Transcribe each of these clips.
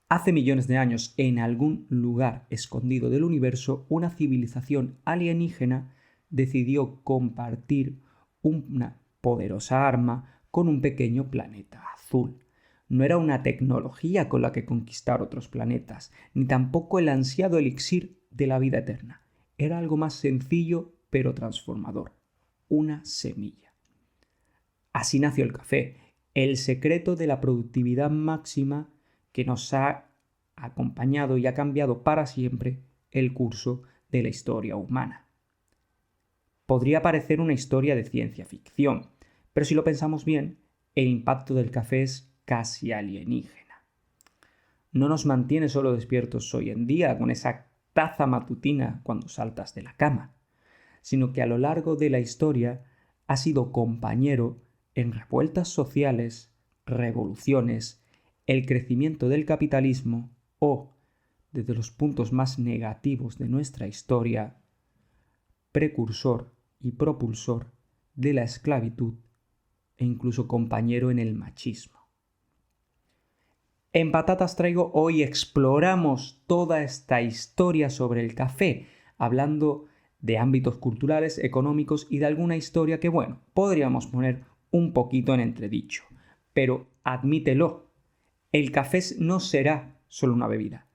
Hace millones de años, en algún lugar escondido del universo, una civilización alienígena decidió compartir una poderosa arma con un pequeño planeta azul. No era una tecnología con la que conquistar otros planetas, ni tampoco el ansiado elixir de la vida eterna. Era algo más sencillo pero transformador: una semilla. Así nació el café, el secreto de la productividad máxima que nos ha acompañado y ha cambiado para siempre el curso de la historia humana. Podría parecer una historia de ciencia ficción, pero si lo pensamos bien, el impacto del café es casi alienígena. No nos mantiene solo despiertos hoy en día con esa taza matutina cuando saltas de la cama, sino que a lo largo de la historia ha sido compañero en revueltas sociales, revoluciones, el crecimiento del capitalismo o, desde los puntos más negativos de nuestra historia, precursor y propulsor de la esclavitud e incluso compañero en el machismo. En Patatas Traigo hoy exploramos toda esta historia sobre el café, hablando de ámbitos culturales, económicos y de alguna historia que, bueno, podríamos poner un poquito en entredicho. Pero admítelo, el café no será solo una bebida,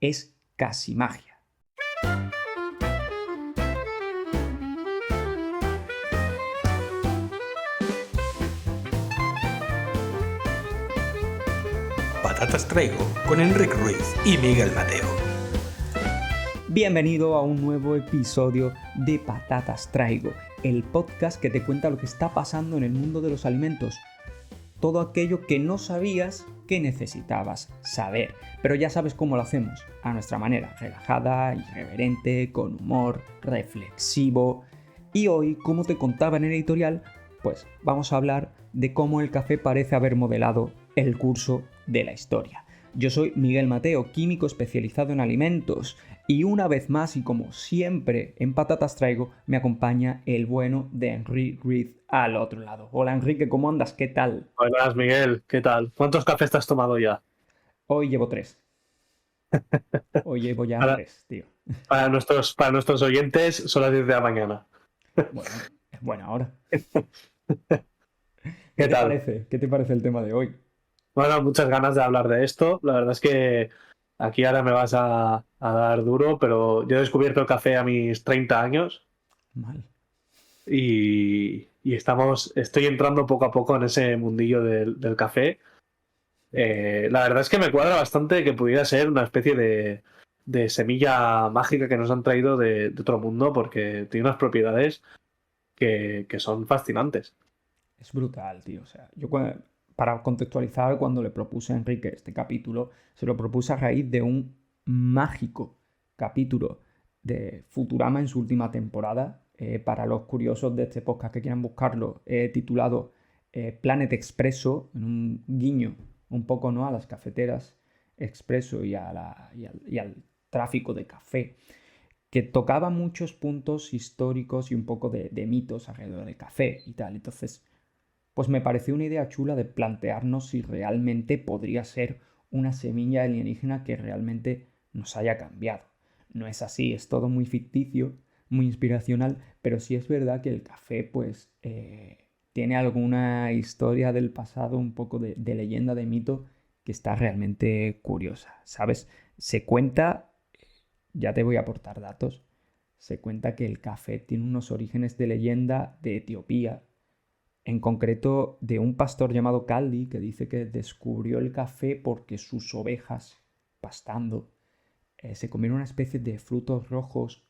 es casi magia. Patatas Traigo con Enrique Ruiz y Miguel Mateo. Bienvenido a un nuevo episodio de Patatas Traigo, el podcast que te cuenta lo que está pasando en el mundo de los alimentos. Todo aquello que no sabías que necesitabas saber. Pero ya sabes cómo lo hacemos, a nuestra manera, relajada, irreverente, con humor, reflexivo. Y hoy, como te contaba en el editorial, pues vamos a hablar de cómo el café parece haber modelado el curso de la historia. Yo soy Miguel Mateo, químico especializado en alimentos, y una vez más, y como siempre en Patatas Traigo, me acompaña el bueno de Enrique Ruiz al otro lado. Hola Enrique, ¿cómo andas? ¿Qué tal? Buenas, Miguel, ¿qué tal? ¿Cuántos cafés te has tomado ya? Hoy llevo 3. Hoy llevo ya Para, 3, tío. para nuestros oyentes son las 10 de la mañana. Bueno, es buena hora. ¿Qué ¿Qué te tal? parece? ¿Qué te parece el tema de hoy? Bueno, muchas ganas de hablar de esto. La verdad es que aquí ahora me vas a dar duro, pero yo he descubierto el café a mis 30 años Mal. y estoy entrando poco a poco en ese mundillo del café. La verdad es que me cuadra bastante que pudiera ser una especie de semilla mágica que nos han traído de otro mundo, porque tiene unas propiedades que son fascinantes. Es brutal, tío. O sea, para contextualizar, cuando le propuse a Enrique este capítulo, se lo propuse a raíz de un mágico capítulo de Futurama en su última temporada. Para los curiosos de este podcast que quieran buscarlo, he titulado Planet Expresso, en un guiño un poco, ¿no?, a las cafeteras Expresso y al tráfico de café, que tocaba muchos puntos históricos y un poco de mitos alrededor del café y tal. Entonces, pues me pareció una idea chula de plantearnos si realmente podría ser una semilla alienígena que realmente nos haya cambiado. No es así, es todo muy ficticio, muy inspiracional, pero sí es verdad que el café pues tiene alguna historia del pasado, un poco de leyenda, de mito, que está realmente curiosa, ¿sabes? Se cuenta, ya te voy a aportar datos, se cuenta que el café tiene unos orígenes de leyenda de Etiopía, en concreto de un pastor llamado Caldi, que dice que descubrió el café porque sus ovejas, pastando, se comieron una especie de frutos rojos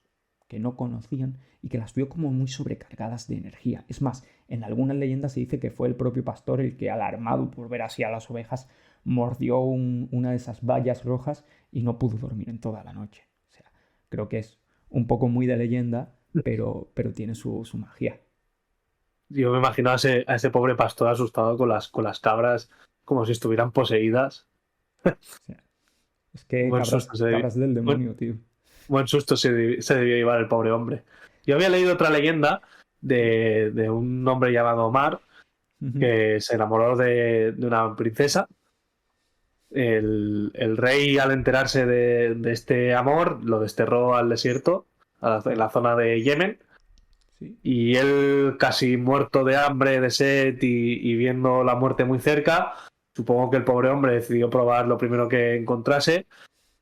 que no conocían y que las vio como muy sobrecargadas de energía. Es más, en algunas leyendas se dice que fue el propio pastor el que, alarmado por ver así a las ovejas, mordió una de esas bayas rojas y no pudo dormir en toda la noche. O sea, creo que es un poco muy de leyenda, pero tiene su magia. Yo me imagino a ese pobre pastor asustado con las cabras como si estuvieran poseídas. O sea, es que Buen cabras, susto se debió, cabras del buen, demonio, tío. buen susto se debió llevar el pobre hombre. Yo había leído otra leyenda de un hombre llamado Omar Ujú. que se enamoró de una princesa. el rey, al enterarse de este amor, lo desterró al desierto, en la zona de Yemen. Sí. Y él, casi muerto de hambre, de sed y viendo la muerte muy cerca, supongo que el pobre hombre decidió probar lo primero que encontrase.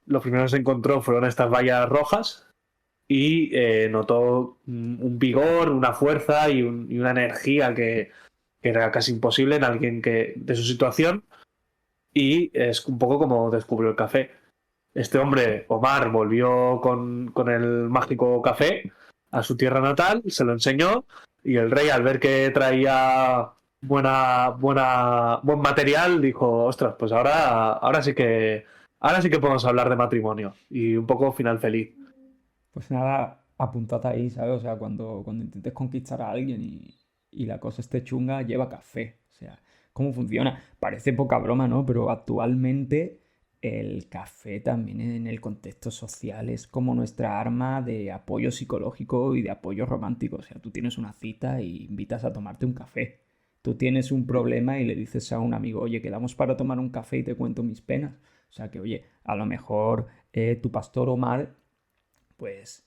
Lo primero que se encontró fueron estas bayas rojas y notó un vigor, una fuerza y una energía que era casi imposible en alguien de su situación. Y es un poco como descubrió el café. Este hombre, Omar, volvió con el mágico café a su tierra natal, se lo enseñó y el rey, al ver que traía buen material, dijo, ostras, pues ahora sí que podemos hablar de matrimonio y un poco final feliz. Pues nada, apuntate ahí, ¿sabes? O sea, cuando intentes conquistar a alguien y la cosa esté chunga, lleva café. O sea, ¿cómo funciona? Parece poca broma, ¿no? Pero actualmente el café también en el contexto social es como nuestra arma de apoyo psicológico y de apoyo romántico. O sea, tú tienes una cita y invitas a tomarte un café. Tú tienes un problema y le dices a un amigo, oye, quedamos para tomar un café y te cuento mis penas. O sea que, oye, a lo mejor tu pastor Omar pues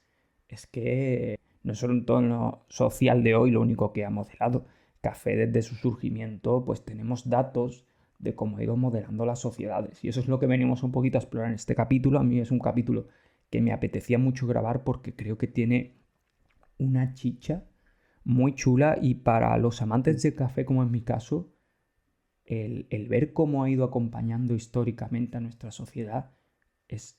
es que no es solo un entorno social de hoy lo único que ha modelado. Café desde su surgimiento, pues tenemos datos de cómo ha ido modelando las sociedades. Y eso es lo que venimos un poquito a explorar en este capítulo. A mí es un capítulo que me apetecía mucho grabar porque creo que tiene una chicha muy chula y para los amantes de café, como en mi caso, el ver cómo ha ido acompañando históricamente a nuestra sociedad es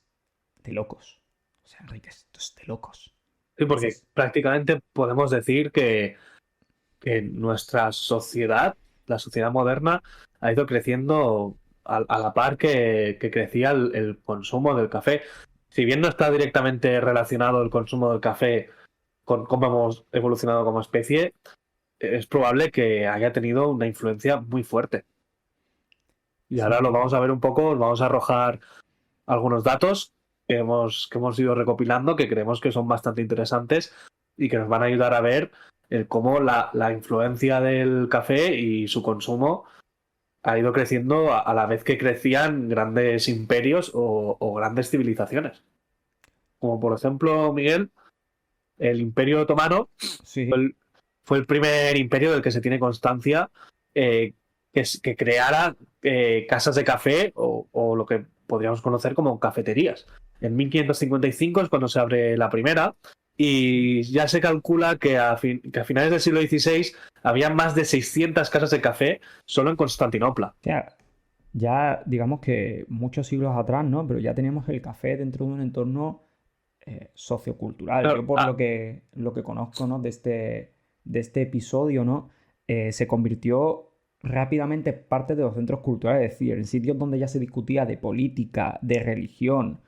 de locos. O sea, Enrique, esto es de locos. Sí, porque Es- prácticamente podemos decir que nuestra sociedad, la sociedad moderna, ha ido creciendo a la par que crecía el consumo del café. Si bien no está directamente relacionado el consumo del café con cómo hemos evolucionado como especie, es probable que haya tenido una influencia muy fuerte. Y ahora lo vamos sí, a ver un poco, os vamos a arrojar algunos datos que hemos ido recopilando, que creemos que son bastante interesantes y que nos van a ayudar a ver cómo la influencia del café y su consumo ha ido creciendo a la vez que crecían grandes imperios o grandes civilizaciones. Como por ejemplo, Miguel, el Imperio Otomano fue sí. el, fue el primer imperio del que se tiene constancia eh, que creara casas de café o lo que podríamos conocer como cafeterías. En 1555 es cuando se abre la primera y ya se calcula que a finales del siglo XVI había más de 600 casas de café solo en Constantinopla. O sea, ya digamos que muchos siglos atrás, ¿no? Pero ya teníamos el café dentro de un entorno sociocultural. Yo Claro, por lo que conozco, ¿no? de este episodio, ¿no? Se convirtió rápidamente parte de los centros culturales, es decir, en sitios donde ya se discutía de política, de religión,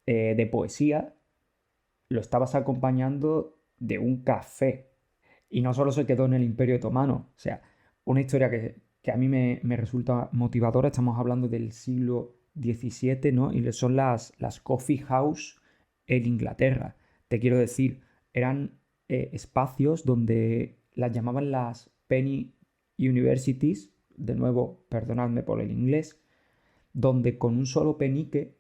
de poesía, lo estabas acompañando de un café. Y no solo se quedó en el Imperio Otomano, o sea, una historia que a mí me resulta motivadora, estamos hablando del siglo XVII, ¿no? Y son las coffee house en Inglaterra. Te quiero decir, eran espacios donde las llamaban las penny universities, de nuevo, perdonadme por el inglés, donde con un solo penique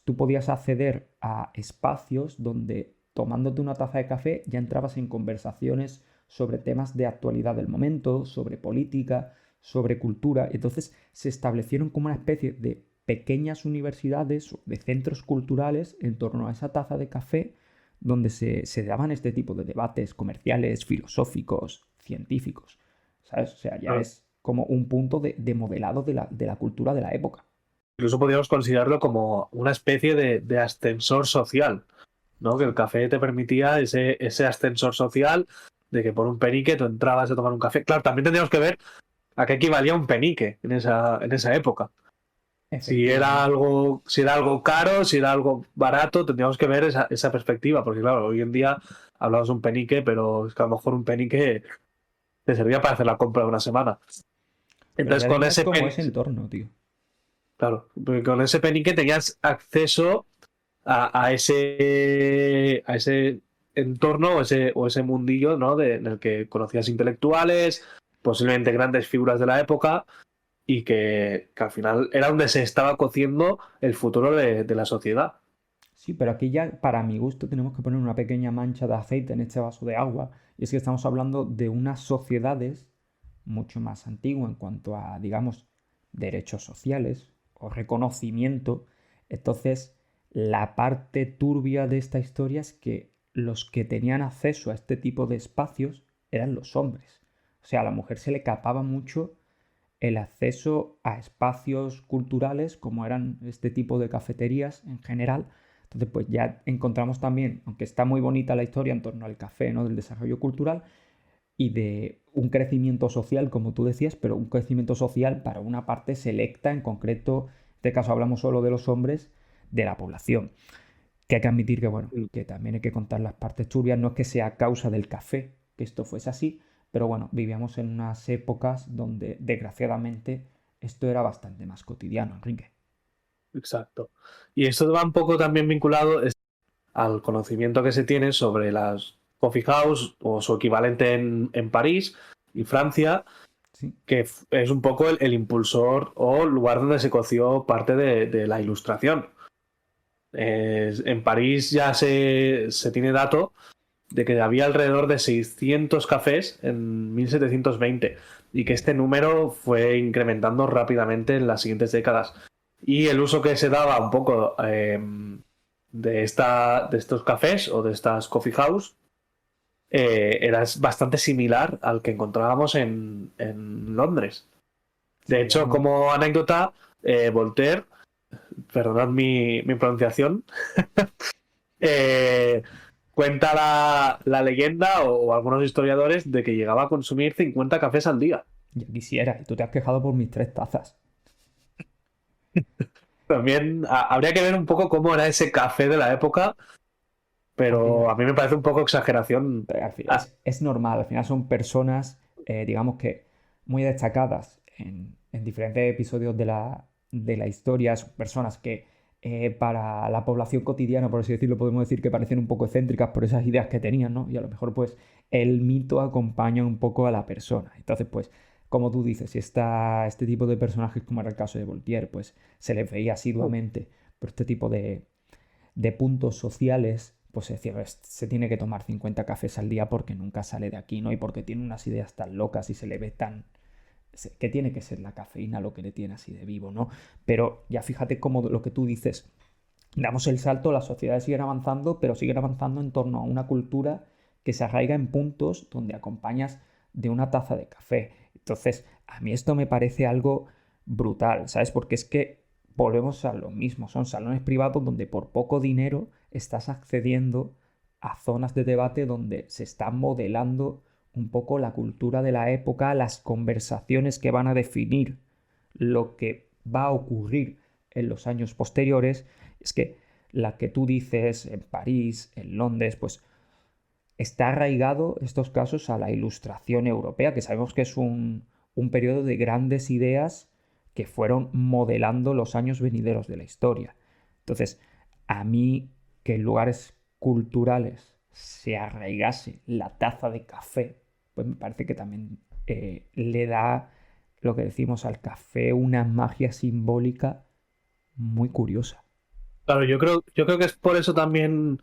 tú podías acceder a espacios donde tomándote una taza de café ya entrabas en conversaciones sobre temas de actualidad del momento, sobre política, sobre cultura. Entonces se establecieron como una especie de pequeñas universidades, de centros culturales en torno a esa taza de café donde se daban este tipo de debates comerciales, filosóficos, científicos. ¿Sabes? O sea, ya claro. es como un punto de modelado de la cultura de la época. Incluso podríamos considerarlo como una especie de ascensor social, ¿no? Que el Sí. café te permitía ese ascensor social de que por un penique tú entrabas a tomar un café. Claro, también tendríamos que ver a qué equivalía un penique en esa época. Efectivamente. Si era algo caro, si era algo barato, tendríamos que ver esa perspectiva, porque claro, hoy en día hablamos de un penique, pero es que a lo mejor un penique te servía para hacer la compra de una semana. Pero Entonces ya con tenías ese como penique, ese entorno, tío. claro, porque con ese penique tenías acceso a ese entorno o ese mundillo, ¿no? En el que conocías intelectuales, posiblemente grandes figuras de la época, y que al final era donde se estaba cociendo el futuro de la sociedad. Sí, pero aquí ya, para mi gusto, tenemos que poner una pequeña mancha de aceite en este vaso de agua. Y es que estamos hablando de unas sociedades mucho más antiguas en cuanto a, digamos, derechos sociales o reconocimiento. Entonces, la parte turbia de esta historia es que los que tenían acceso a este tipo de espacios eran los hombres. O sea, a la mujer se le capaba mucho el acceso a espacios culturales, como eran este tipo de cafeterías en general. Entonces, pues ya encontramos también, aunque está muy bonita la historia en torno al café, ¿no? Del desarrollo cultural y de un crecimiento social, como tú decías, pero un crecimiento social para una parte selecta, en concreto, en este caso hablamos solo de los hombres, de la población. Que hay que admitir que, bueno, Mm. que también hay que contar las partes turbias, no es que sea causa del café que esto fuese así, pero bueno, vivíamos en unas épocas donde, desgraciadamente, esto era bastante más cotidiano, Enrique. Exacto. Y esto va un poco también vinculado al conocimiento que se tiene sobre las coffee house o su equivalente en París y Francia, Sí, que es un poco el impulsor o lugar donde se coció parte de la ilustración. En París ya se tiene dato de que había alrededor de 600 cafés en 1720 y que este número fue incrementando rápidamente en las siguientes décadas. Y el uso que se daba un poco de estos cafés o de estas coffee house era bastante similar al que encontrábamos en Londres. De sí, hecho, vamos. como anécdota, Voltaire, perdonad mi pronunciación, eh, cuenta la leyenda o algunos historiadores de que llegaba a consumir 50 cafés al día. Ya quisiera, y tú te has quejado por mis 3 tazas. También habría que ver un poco cómo era ese café de la época, Al pero final, a mí me parece un poco exageración. Ah, es normal, al final son personas, digamos que muy destacadas en diferentes episodios de la historia, son personas que para la población cotidiana, por así decirlo, podemos decir que parecen un poco excéntricas por esas ideas que tenían, ¿no? Y a lo mejor pues el mito acompaña un poco a la persona. Entonces pues, como tú dices, si está este tipo de personajes, como era el caso de Voltaire, pues se les veía asiduamente por este tipo de puntos sociales, pues se decía, se tiene que tomar 50 cafés al día porque nunca sale de aquí, ¿no? Y porque tiene unas ideas tan locas y se le ve tan... que tiene que ser la cafeína lo que le tiene así de vivo, ¿no? Pero ya fíjate cómo lo que tú dices, damos el salto, las sociedades siguen avanzando, pero siguen avanzando en torno a una cultura que se arraiga en puntos donde acompañas de una taza de café. Entonces, a mí esto me parece algo brutal, ¿sabes? Porque es que volvemos a lo mismo, son salones privados donde por poco dinero estás accediendo a zonas de debate donde se está modelando un poco la cultura de la época, las conversaciones que van a definir lo que va a ocurrir en los años posteriores. Es que la que tú dices en París, en Londres, pues está arraigado estos casos a la ilustración europea, que sabemos que es un periodo de grandes ideas que fueron modelando los años venideros de la historia. Entonces, a mí que en lugares culturales se arraigase la taza de café, pues me parece que también le da lo que decimos al café una magia simbólica muy curiosa. claro, yo creo que es por eso también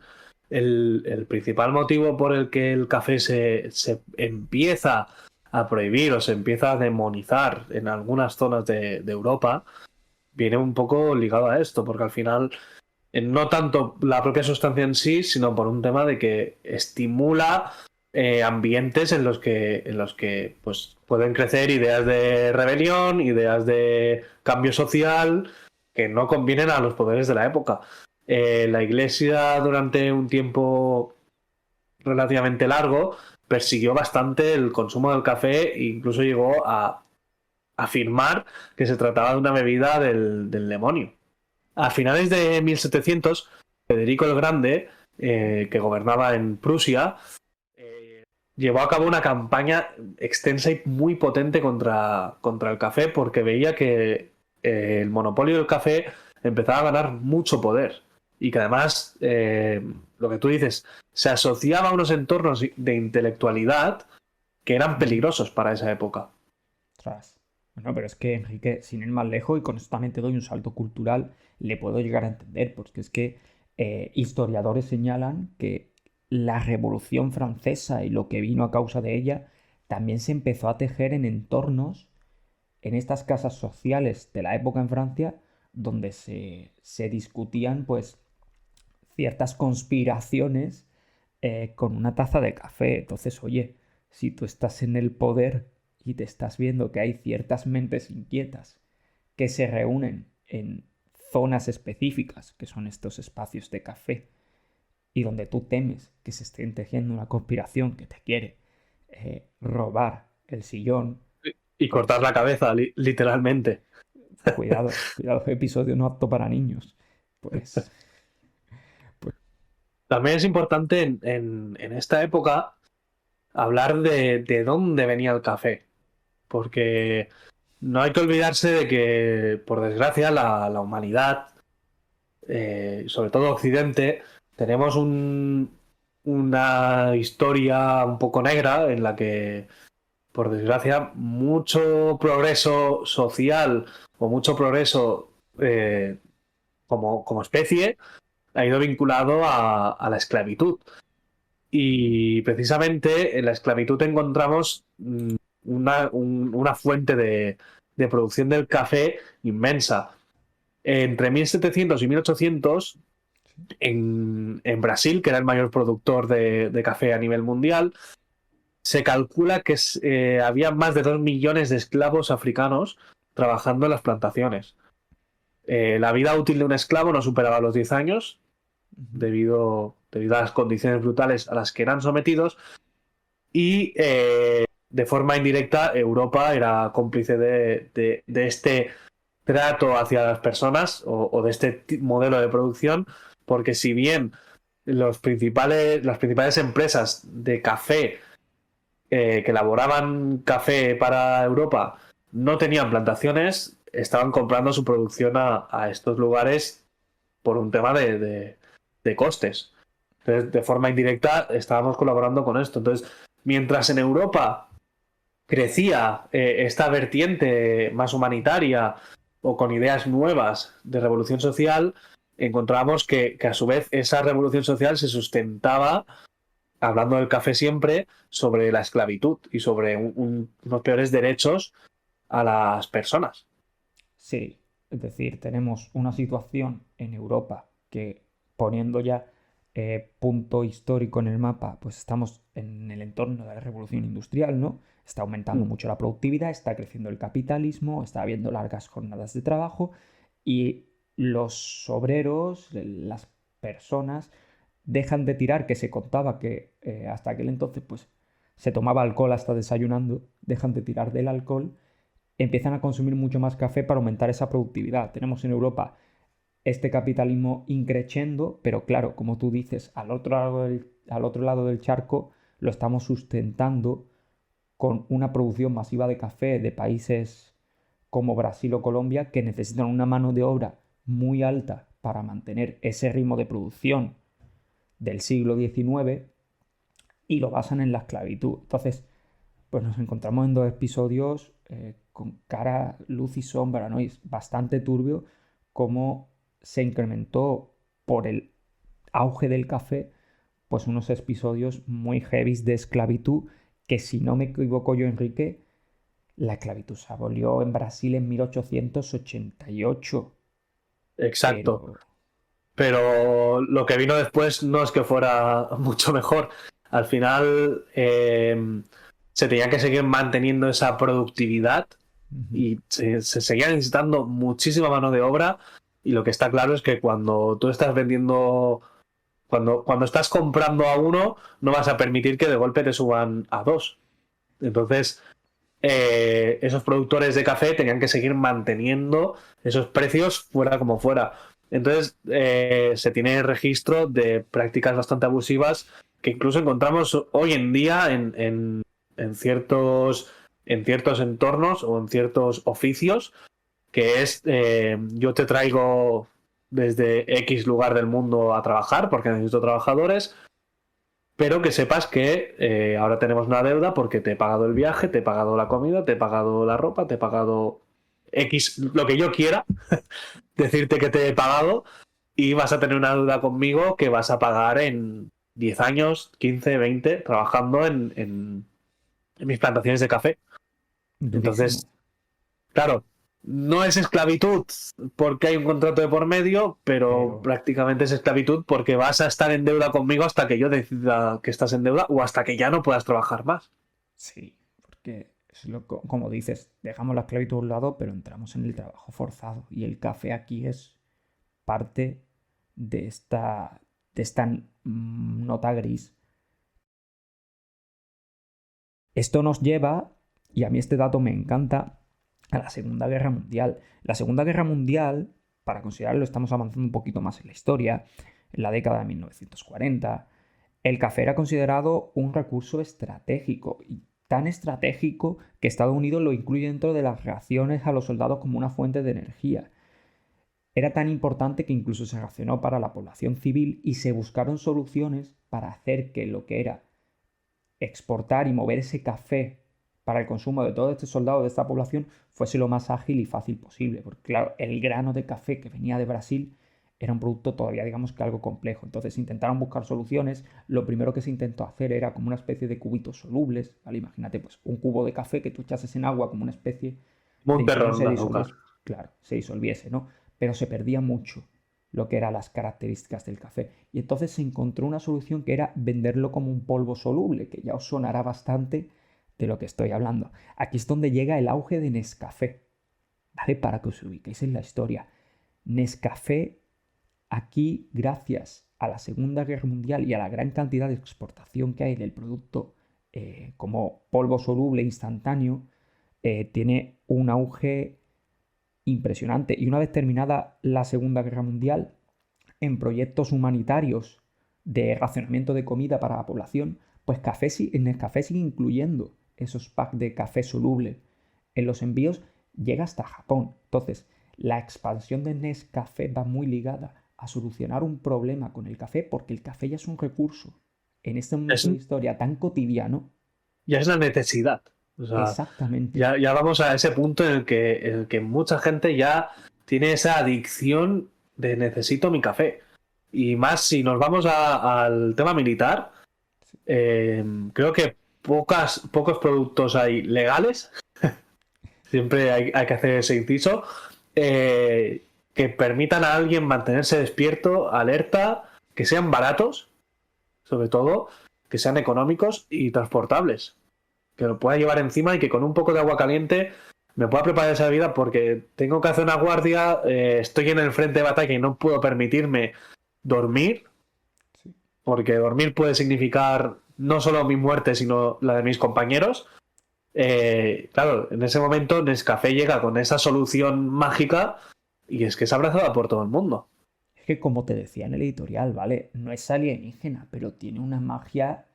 el principal motivo por el que el café se empieza a prohibir o se empieza a demonizar en algunas zonas de Europa, viene un poco ligado a esto, porque al final no tanto la propia sustancia en sí, sino por un tema de que estimula ambientes en los que pues, pueden crecer ideas de rebelión, ideas de cambio social que no convienen a los poderes de la época. La Iglesia durante un tiempo relativamente largo persiguió bastante el consumo del café e incluso llegó a afirmar que se trataba de una bebida del demonio. A finales de 1700, Federico el Grande, que gobernaba en Prusia, llevó a cabo una campaña extensa y muy potente contra el café porque veía que el monopolio del café empezaba a ganar mucho poder y que además, lo que tú dices, se asociaba a unos entornos de intelectualidad que eran peligrosos para esa época. Ostras. Bueno, pero es que Enrique, sin ir más lejos, y con esto también te doy un salto cultural, le puedo llegar a entender, porque es que historiadores señalan que la Revolución Francesa y lo que vino a causa de ella también se empezó a tejer en entornos, en estas casas sociales de la época en Francia, donde se discutían pues ciertas conspiraciones con una taza de café. Entonces, oye, si tú estás en el poder y te estás viendo que hay ciertas mentes inquietas que se reúnen en zonas específicas, que son estos espacios de café, y donde tú temes que se esté tejiendo una conspiración que te quiere robar el sillón, Y cortar pues la cabeza, literalmente. cuidado, cuidado, episodio no apto para niños. Pues, pues También es importante en esta época hablar de dónde venía el café, porque no hay que olvidarse de que, por desgracia, la humanidad, sobre todo Occidente, tenemos una historia un poco negra en la que, por desgracia, mucho progreso social o mucho progreso como especie ha ido vinculado a la esclavitud. Y precisamente en la esclavitud encontramos una fuente de producción del café inmensa. Entre 1700 y 1800, en Brasil, que era el mayor productor de café a nivel mundial, se calcula que había más de 2 millones de esclavos africanos trabajando en las plantaciones. La vida útil de un esclavo no superaba los 10 años, debido a las condiciones brutales a las que eran sometidos, y de forma indirecta Europa era cómplice de este trato hacia las personas o de este modelo de producción, porque si bien las principales empresas de café que elaboraban café para Europa no tenían plantaciones, estaban comprando su producción a estos lugares por un tema de costes. Entonces, de forma indirecta, estábamos colaborando con esto. Entonces, mientras en Europa crecía esta vertiente más humanitaria o con ideas nuevas de revolución social, encontramos que a su vez esa revolución social se sustentaba, hablando del café siempre, sobre la esclavitud y sobre unos peores derechos a las personas. sí, es decir, tenemos una situación en Europa que, poniendo ya punto histórico en el mapa, pues estamos en el entorno de la revolución industrial, ¿no? Está aumentando mucho la productividad, está creciendo el capitalismo, está habiendo largas jornadas de trabajo y los obreros, las personas, dejan de tirar, que se contaba que hasta aquel entonces pues se tomaba alcohol hasta desayunando, dejan de tirar del alcohol, empiezan a consumir mucho más café para aumentar esa productividad. Tenemos en Europa este capitalismo increciendo, pero claro, como tú dices, al otro lado del charco lo estamos sustentando con una producción masiva de café de países como Brasil o Colombia que necesitan una mano de obra muy alta para mantener ese ritmo de producción del siglo XIX y lo basan en la esclavitud. Entonces, pues nos encontramos en dos episodios con cara, luz y sombra, ¿no? Y es bastante turbio cómo se incrementó por el auge del café, pues unos episodios muy heavy de esclavitud, que si no me equivoco yo, Enrique, la esclavitud se abolió en Brasil en 1888, Exacto. pero Pero lo que vino después no es que fuera mucho mejor. Al final se tenía que seguir manteniendo esa productividad y se seguía necesitando muchísima mano de obra. Y lo que está claro es que cuando tú estás vendiendo, cuando estás comprando a uno, no vas a permitir que de golpe te suban a dos. Entonces, esos productores de café tenían que seguir manteniendo esos precios fuera como fuera. Entonces, se tiene registro de prácticas bastante abusivas que incluso encontramos hoy en día en ciertos entornos o en ciertos oficios, que es yo te traigo desde X lugar del mundo a trabajar porque necesito trabajadores, pero que sepas que ahora tenemos una deuda porque te he pagado el viaje, te he pagado la comida, te he pagado la ropa, te he pagado X, lo que yo quiera, decirte que te he pagado y vas a tener una deuda conmigo que vas a pagar en 10 años, 15, 20, trabajando en mis plantaciones de café. Entonces, Durísimo. claro, no es esclavitud porque hay un contrato de por medio, pero Pero prácticamente es esclavitud porque vas a estar en deuda conmigo hasta que yo decida que estás en deuda o hasta que ya no puedas trabajar más. sí, porque es como dices, dejamos la esclavitud a un lado, pero entramos en el trabajo forzado. Y el café aquí es parte de esta nota gris. Esto nos lleva, y a mí este dato me encanta, a la Segunda Guerra Mundial. La Segunda Guerra Mundial, para considerarlo, estamos avanzando un poquito más en la historia, en la década de 1940, el café era considerado un recurso estratégico, y tan estratégico que Estados Unidos lo incluye dentro de las raciones a los soldados como una fuente de energía. Era tan importante que incluso se racionó para la población civil y se buscaron soluciones para hacer que lo que era exportar y mover ese café para el consumo de todos estos soldados de esta población fuese lo más ágil y fácil posible. Porque claro, el grano de café que venía de Brasil era un producto todavía, digamos que algo complejo. Entonces intentaron buscar soluciones. Lo primero que se intentó hacer era como una especie de cubitos solubles, ¿vale? Imagínate pues un cubo de café que tú echases en agua como una especie de que no Monterrón se de azúcar. disolviese. Claro, se disolviese, ¿no? Pero se perdía mucho lo que eran las características del café. Y entonces se encontró una solución que era venderlo como un polvo soluble, que ya os sonará bastante de lo que estoy hablando. Aquí es donde llega el auge de Nescafé, ¿vale? Para que os ubiquéis en la historia. Nescafé, aquí, gracias a la Segunda Guerra Mundial y a la gran cantidad de exportación que hay del producto como polvo soluble instantáneo, tiene un auge impresionante. Y una vez terminada la Segunda Guerra Mundial, en proyectos humanitarios de racionamiento de comida para la población, pues Nescafé sigue incluyendo esos packs de café soluble en los envíos, llega hasta Japón. Entonces, la expansión de Nescafé va muy ligada a solucionar un problema con el café, porque el café ya es un recurso en este Es, momento de historia tan cotidiano. ya es la necesidad. O sea, Exactamente. ya vamos a ese punto en el que mucha gente ya tiene esa adicción de necesito mi café. Y más si nos vamos al tema militar, creo que pocos productos hay legales, siempre hay que hacer ese inciso, que permitan a alguien mantenerse despierto, alerta, que sean baratos, sobre todo, que sean económicos y transportables. Que lo pueda llevar encima y que con un poco de agua caliente me pueda preparar esa bebida porque tengo que hacer una guardia, estoy en el frente de batalla y no puedo permitirme dormir, Sí. porque dormir puede significar no solo mi muerte, sino la de mis compañeros. Claro, en ese momento Nescafé llega con esa solución mágica y es que es abrazada por todo el mundo. Es que como te decía en el editorial, ¿vale? No es alienígena, pero tiene una magia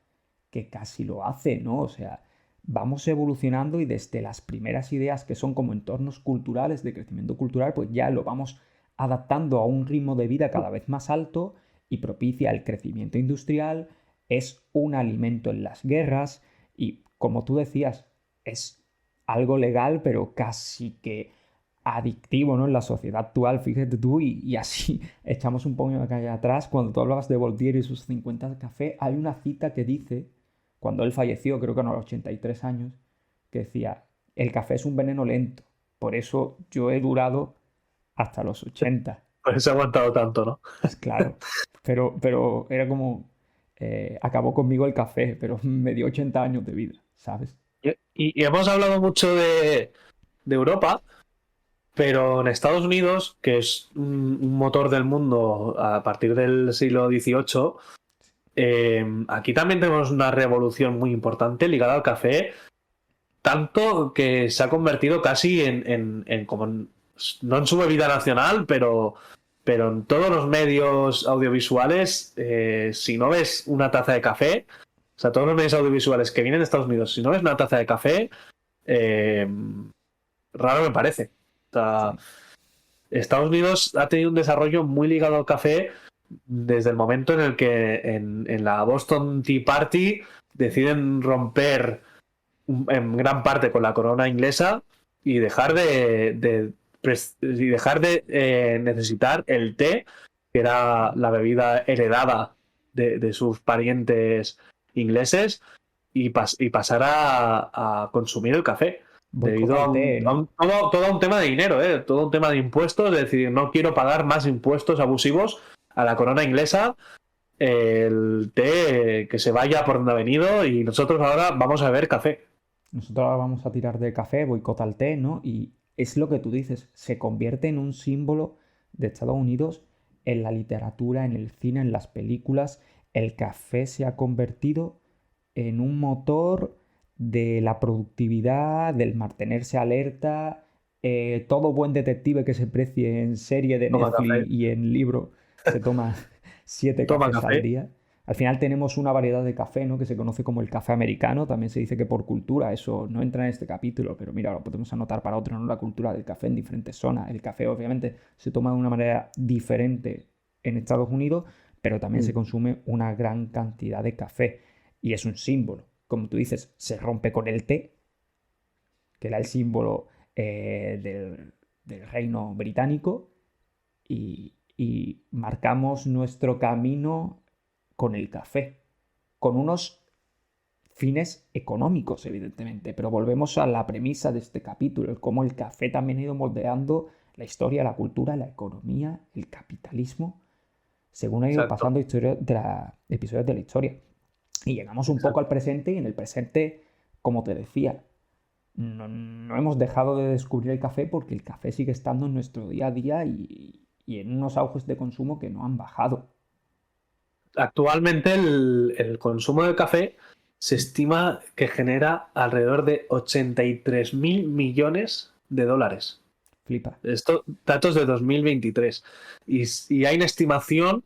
que casi lo hace, ¿no? O sea, vamos evolucionando y desde las primeras ideas que son como entornos culturales, de crecimiento cultural, pues ya lo vamos adaptando a un ritmo de vida cada vez más alto y propicia el crecimiento industrial, es un alimento en las guerras y, como tú decías, es algo legal, pero casi que adictivo, ¿no? En la sociedad actual, fíjate tú, y así echamos un poco de calle atrás. Cuando tú hablabas de Voltaire y sus 50 de café, hay una cita que dice, cuando él falleció, creo que a los 83 años, que decía, el café es un veneno lento, por eso yo he durado hasta los 80. Por eso he aguantado tanto, ¿no? Es claro, pero era como, acabó conmigo el café, pero me dio 80 años de vida, ¿sabes? Y hemos hablado mucho de Europa, pero en Estados Unidos, que es un motor del mundo a partir del siglo XVIII, aquí también tenemos una revolución muy importante ligada al café, tanto que se ha convertido casi no en su bebida nacional, pero en todos los medios audiovisuales, si no ves una taza de café, o sea, todos los medios audiovisuales que vienen de Estados Unidos, si no ves una taza de café, eh, raro me parece. O sea, Sí. Estados Unidos ha tenido un desarrollo muy ligado al café desde el momento en el que en la Boston Tea Party deciden romper en gran parte con la corona inglesa y dejar de necesitar el té, que era la bebida heredada de sus parientes ingleses, y pasar a consumir el café. Debido Boicota a el té, ¿no? todo un tema de dinero, todo un tema de impuestos, es decir, no quiero pagar más impuestos abusivos a la corona inglesa, el té que se vaya por donde ha venido y nosotros ahora vamos a beber café. Nosotros ahora vamos a tirar de café, boicota el té, ¿no? Y es lo que tú dices, se convierte en un símbolo de Estados Unidos en la literatura, en el cine, en las películas. El café se ha convertido en un motor de la productividad, del mantenerse alerta. Todo buen detective que se precie en serie de Toma Netflix café, y en libro se toma 7 toma cafés al café. día. Al final tenemos una variedad de café, ¿no? Que se conoce como el café americano. También se dice que por cultura, eso no entra en este capítulo, pero mira, lo podemos anotar para otro, ¿no? La cultura del café en diferentes zonas. El café obviamente se toma de una manera diferente en Estados Unidos, pero también se consume una gran cantidad de café. Y es un símbolo. Como tú dices, se rompe con el té, que era el símbolo del reino británico, y marcamos nuestro camino con el café, con unos fines económicos, evidentemente, pero volvemos a la premisa de este capítulo, cómo el café también ha ido moldeando la historia, la cultura, la economía, el capitalismo, según ha ido Exacto, pasando episodios de la historia. Y llegamos un poco exacto. al presente, y en el presente, como te decía, no hemos dejado de descubrir el café porque el café sigue estando en nuestro día a día y en unos auges de consumo que no han bajado. Actualmente el consumo de café se estima que genera alrededor de 83.000 millones de dólares. Flipa. Esto, datos de 2023. Y hay una estimación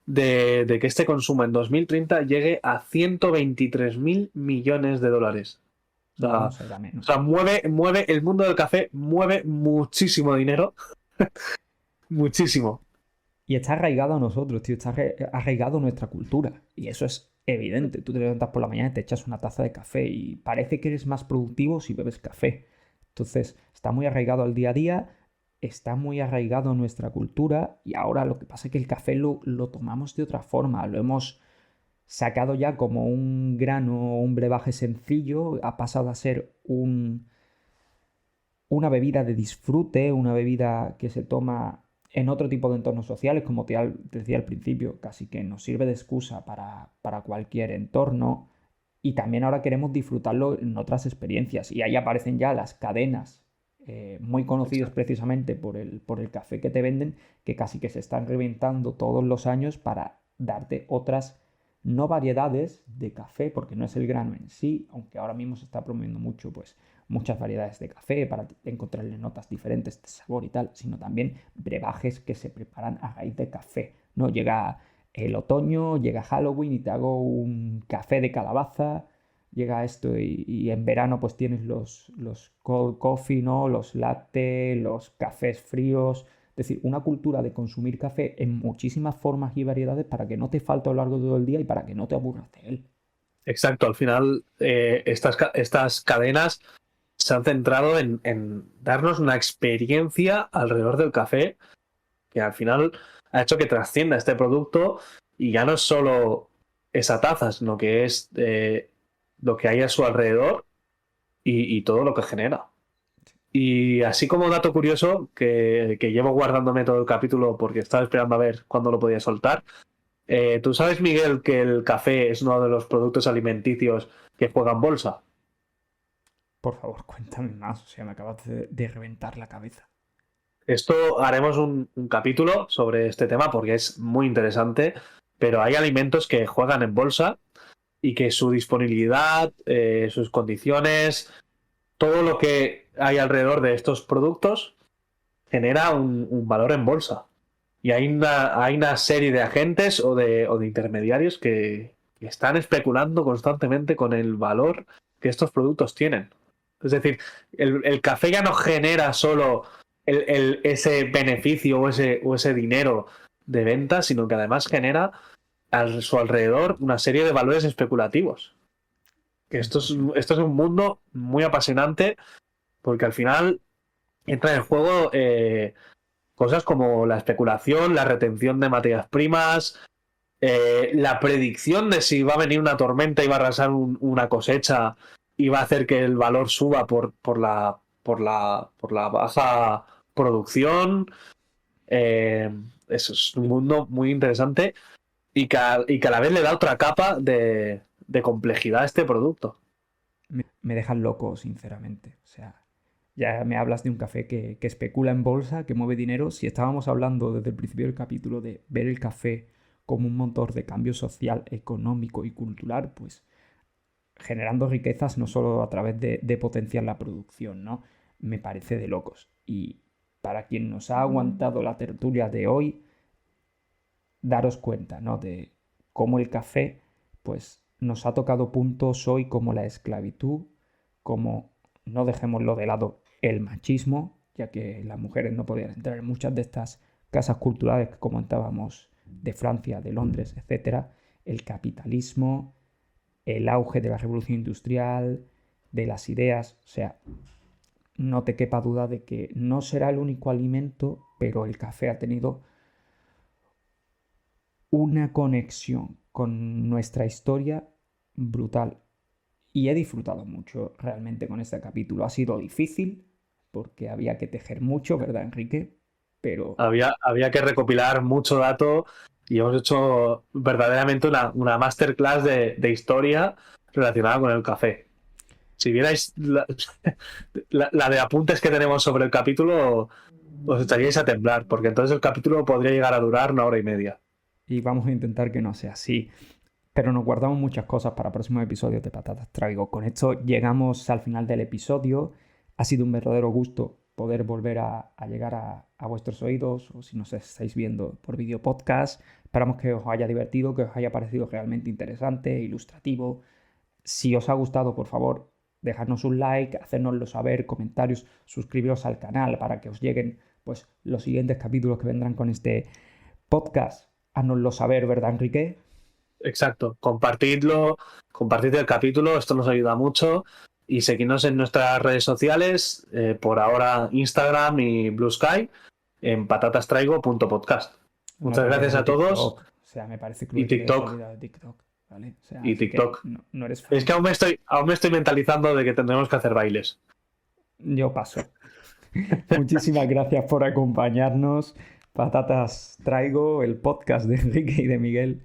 de que este consumo en 2030 llegue a 123.000 millones de dólares. O Ya no sea, será o menos. sea, mueve el mundo del café, mueve muchísimo dinero, muchísimo. Y está arraigado a nosotros, tío. Está arraigado a nuestra cultura. Y eso es evidente. Tú te levantas por la mañana y te echas una taza de café y parece que eres más productivo si bebes café. Entonces, está muy arraigado al día a día, está muy arraigado a nuestra cultura y ahora lo que pasa es que el café lo tomamos de otra forma. Lo hemos sacado ya como un grano, un brebaje sencillo. Ha pasado a ser una bebida de disfrute, una bebida que se toma en otro tipo de entornos sociales, como te decía al principio, casi que nos sirve de excusa para cualquier entorno. Y también ahora queremos disfrutarlo en otras experiencias. Y ahí aparecen ya las cadenas, muy conocidas Exacto. precisamente por el café que te venden, que casi que se están reventando todos los años para darte otras, no variedades de café, porque no es el grano en sí, aunque ahora mismo se está promoviendo mucho, pues muchas variedades de café para encontrarle notas diferentes de sabor y tal, sino también brebajes que se preparan a raíz de café, ¿no? Llega el otoño, llega Halloween y te hago un café de calabaza, llega esto y en verano pues tienes los cold coffee, ¿no? Los latte, los cafés fríos, es decir, una cultura de consumir café en muchísimas formas y variedades para que no te falte a lo largo de todo el día y para que no te aburras de él. Exacto, al final estas cadenas se han centrado en darnos una experiencia alrededor del café que al final ha hecho que trascienda este producto y ya no es solo esa taza, sino que es lo que hay a su alrededor y todo lo que genera. Y así como dato curioso, que llevo guardándome todo el capítulo porque estaba esperando a ver cuándo lo podía soltar, ¿tú sabes, Miguel, que el café es uno de los productos alimenticios que juegan bolsa? Por favor, cuéntame más, o sea, me acabas de reventar la cabeza. Esto haremos un capítulo sobre este tema porque es muy interesante, pero hay alimentos que juegan en bolsa y que su disponibilidad, sus condiciones, todo lo que hay alrededor de estos productos genera un valor en bolsa. Y hay una serie de agentes o de intermediarios que están especulando constantemente con el valor que estos productos tienen. Es decir, el café ya no genera solo ese beneficio o ese dinero de venta, sino que además genera a su alrededor una serie de valores especulativos. Que esto es un mundo muy apasionante porque al final entra en juego cosas como la especulación, la retención de materias primas, la predicción de si va a venir una tormenta y va a arrasar una cosecha y va a hacer que el valor suba por la baja producción. Eso es un mundo muy interesante y que a la vez le da otra capa de complejidad a este producto. Me dejan loco, sinceramente. O sea, ya me hablas de un café que especula en bolsa, que mueve dinero. Si estábamos hablando desde el principio del capítulo de ver el café como un motor de cambio social, económico y cultural, pues generando riquezas no solo a través de potenciar la producción, ¿no? Me parece de locos. Y para quien nos ha aguantado la tertulia de hoy, daros cuenta, ¿no? De cómo el café, pues, nos ha tocado puntos hoy como la esclavitud, como, no dejémoslo de lado, el machismo, ya que las mujeres no podían entrar en muchas de estas casas culturales que comentábamos de Francia, de Londres, etcétera, el capitalismo, el auge de la revolución industrial, de las ideas, o sea, no te quepa duda de que no será el único alimento, pero el café ha tenido una conexión con nuestra historia brutal. Y he disfrutado mucho realmente con este capítulo. Ha sido difícil porque había que tejer mucho, ¿verdad, Enrique? Pero Había que recopilar mucho dato y hemos hecho verdaderamente una masterclass de historia relacionada con el café. Si vierais la de apuntes que tenemos sobre el capítulo, os echaríais a temblar, porque entonces el capítulo podría llegar a durar 1 hora y media. y vamos a intentar que no sea así. Pero nos guardamos muchas cosas para próximos episodios de Patatas Traigo. Con esto llegamos al final del episodio. Ha sido un verdadero gusto poder volver a llegar a vuestros oídos, o si nos estáis viendo por vídeo podcast. Esperamos que os haya divertido, que os haya parecido realmente interesante, ilustrativo. Si os ha gustado, por favor, dejadnos un like, hacérnoslo saber, comentarios, suscribiros al canal para que os lleguen pues, los siguientes capítulos que vendrán con este podcast. Háznoslo saber, ¿verdad, Enrique? Exacto, compartid el capítulo, esto nos ayuda mucho. Y seguidnos en nuestras redes sociales, por ahora Instagram y Blue Sky, en patatastraigo.podcast. Muchas gracias a todos. TikTok. O sea, me parece cruel Y que te hayas TikTok. olvidado de TikTok, ¿vale? O sea, Y así que TikTok. no eres fan. Es que aún me estoy mentalizando de que tendremos que hacer bailes. Yo paso. Muchísimas gracias por acompañarnos. Patatas Traigo, el podcast de Enrique y de Miguel.